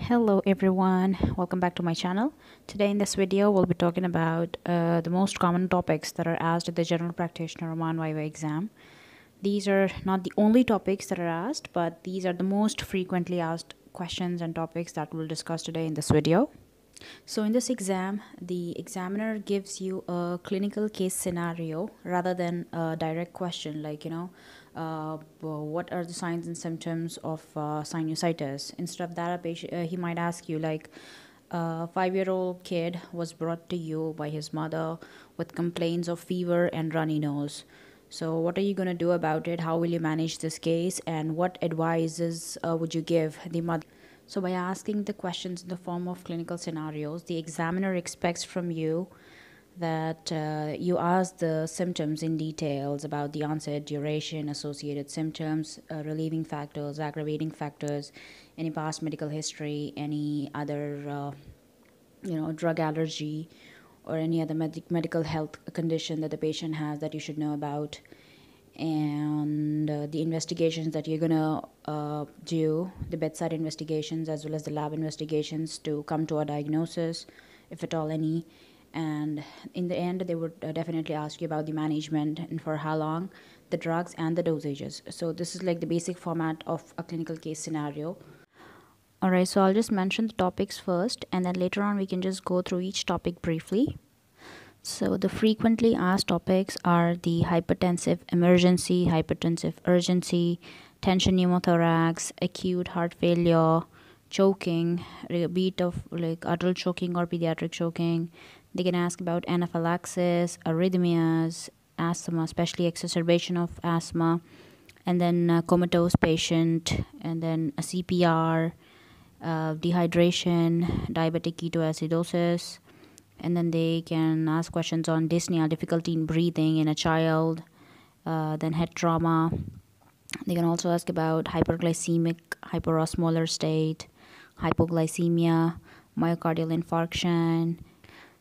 Hello everyone, welcome back to my channel. Today in this video we'll be talking about the most common topics that are asked at the General Practitioner Oman Viva exam. These are not the only topics that are asked, but these are the most frequently asked questions and topics that we'll discuss today in this video. So in this exam, the examiner gives you a clinical case scenario rather than a direct question like, what are the signs and symptoms of sinusitis. Instead of that, he might ask you like, a 5-year-old kid was brought to you by his mother with complaints of fever and runny nose. So what are you going to do about it? How will you manage this case? And what advices would you give the mother? So by asking the questions in the form of clinical scenarios, the examiner expects from you that you ask the symptoms in details about the onset, duration, associated symptoms, relieving factors, aggravating factors, any past medical history, any other drug allergy, or any other medical health condition that the patient has that you should know about, and the investigations that you're gonna do, the bedside investigations as well as the lab investigations to come to a diagnosis, if at all any. And in the end, they would definitely ask you about the management and for how long, the drugs and the dosages. So this is like the basic format of a clinical case scenario. Alright, so I'll just mention the topics first, and then later on we can just go through each topic briefly. So the frequently asked topics are the hypertensive emergency, hypertensive urgency, tension pneumothorax, acute heart failure, choking, be it of like adult choking or pediatric choking. They can ask about anaphylaxis, arrhythmias, asthma, especially exacerbation of asthma, and then a comatose patient, and then a CPR, dehydration, diabetic ketoacidosis. And then they can ask questions on dyspnea, difficulty in breathing in a child, then head trauma. They can also ask about hyperglycemic, hyperosmolar state, hypoglycemia, myocardial infarction,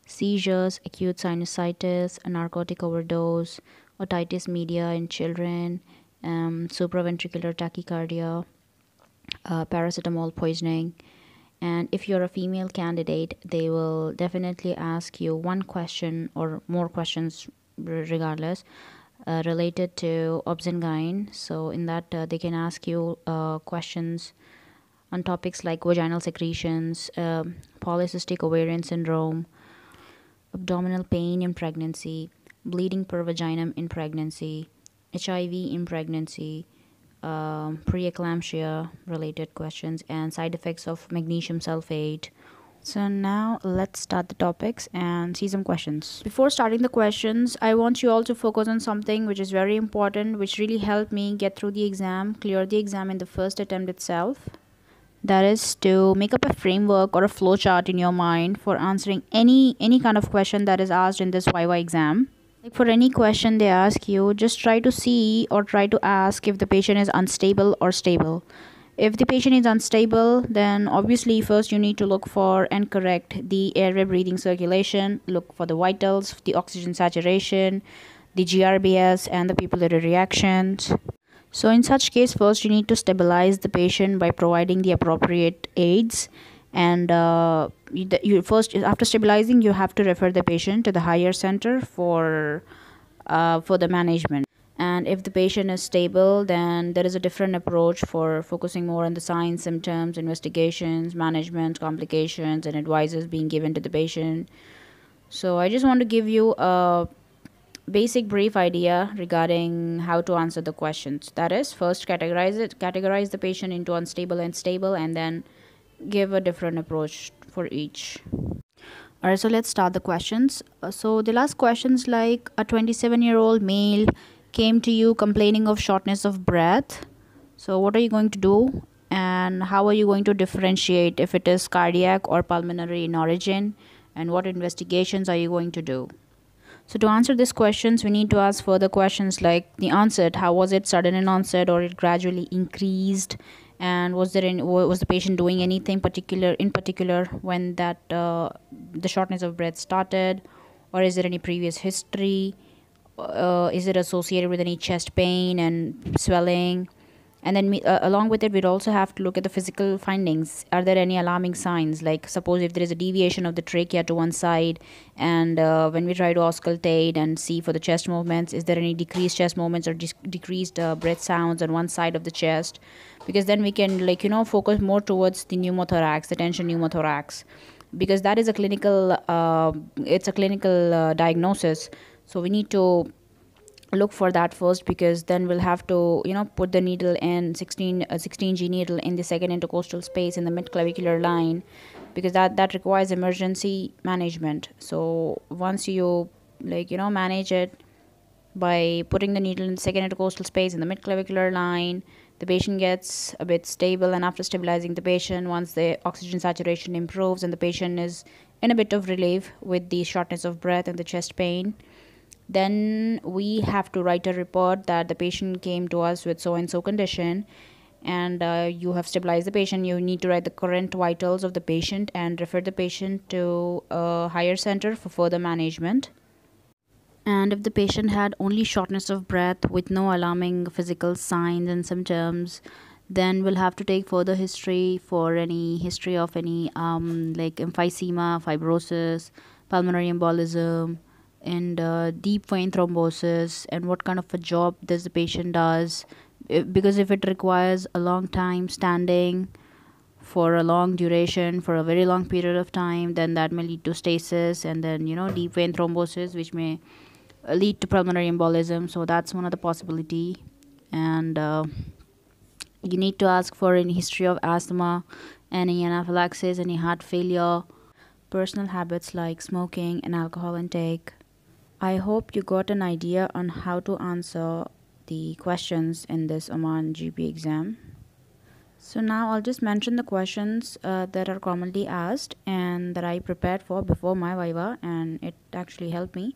seizures, acute sinusitis, a narcotic overdose, otitis media in children, supraventricular tachycardia, paracetamol poisoning. And if you're a female candidate, they will definitely ask you one question or more questions regardless, related to obs-and-gyn. So in that they can ask you questions on topics like vaginal secretions, polycystic ovarian syndrome, abdominal pain in pregnancy, bleeding per vaginum in pregnancy, HIV in pregnancy, preeclampsia related questions, and side effects of magnesium sulfate. So now let's start the topics and see some questions. Before starting the questions, I want you all to focus on something which is very important, which really helped me get through the exam, clear the exam in the first attempt itself. That is to make up a framework or a flow chart in your mind for answering any kind of question that is asked in this Viva exam. Like for any question they ask you, just try to see or try to ask if the patient is unstable or stable. If the patient is unstable, then obviously first you need to look for and correct the airway breathing circulation, look for the vitals, the oxygen saturation, the GRBS, and the pupillary reactions. So in such case, first you need to stabilize the patient by providing the appropriate aids, and you first, after stabilizing, you have to refer the patient to the higher center for the management. And if the patient is stable, then there is a different approach for focusing more on the signs, symptoms, investigations, management, complications, and advices being given to the patient. So I just want to give you a basic brief idea regarding how to answer the questions. That is, first categorize the patient into unstable and stable, and then give a different approach for each. Alright, so let's start the questions. So the last questions, like a 27-year-old male came to you complaining of shortness of breath. So what are you going to do, and how are you going to differentiate if it is cardiac or pulmonary in origin, and what investigations are you going to do? So to answer these questions, we need to ask further questions like the onset. How was it sudden in onset, or it gradually increased? And was the patient doing anything particular when that the shortness of breath started, or is there any previous history? Is it associated with any chest pain and swelling? And then along with it, we'd also have to look at the physical findings. Are there any alarming signs? Like suppose if there is a deviation of the trachea to one side, and when we try to auscultate and see for the chest movements, is there any decreased chest movements or decreased breath sounds on one side of the chest? Because then we can, like, focus more towards the pneumothorax, the tension pneumothorax, because that is a clinical it's a clinical diagnosis. So we need to look for that first, because then we'll have to put the needle in 16G needle in the second intercostal space in the midclavicular line, because that requires emergency management. So once you manage it by putting the needle in the second intercostal space in the midclavicular line, the patient gets a bit stable, and after stabilizing the patient, once the oxygen saturation improves and the patient is in a bit of relief with the shortness of breath and the chest pain, then we have to write a report that the patient came to us with so and so condition, and you have stabilized the patient. You need to write the current vitals of the patient and refer the patient to a higher center for further management. And if the patient had only shortness of breath with no alarming physical signs and symptoms, then we'll have to take further history for any history of any like emphysema, fibrosis, pulmonary embolism, and deep vein thrombosis, and what kind of a job does the patient does. Because if it requires a long time standing for a long duration for a very long period of time, then that may lead to stasis, and then deep vein thrombosis, which may lead to pulmonary embolism. So that's one of the possibility. And you need to ask for any history of asthma, any anaphylaxis, any heart failure, personal habits like smoking and alcohol intake. I hope you got an idea on how to answer the questions in this Oman GP exam. So now I'll just mention the questions that are commonly asked and that I prepared for before my Viva, and it actually helped me.